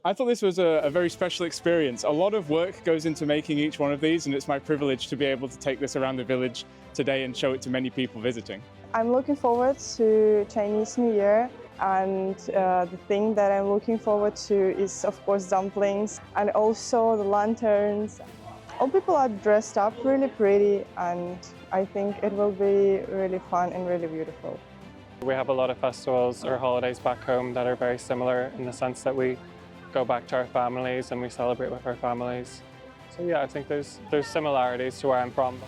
I thought this was a very special experience. A lot of work goes into making each one of these, and it's my privilege to be able to take this around the village today and show it to many people visiting. I'm looking forward to Chinese New Year, and the thing that I'm looking forward to is, of course, dumplings and also the lanterns. All people are dressed up really pretty, and I think it will be really fun and really beautiful. We have a lot of festivals or holidays back home that are very similar in the sense that we go back to our families and we celebrate with our families. So yeah, I think there's similarities to where I'm from.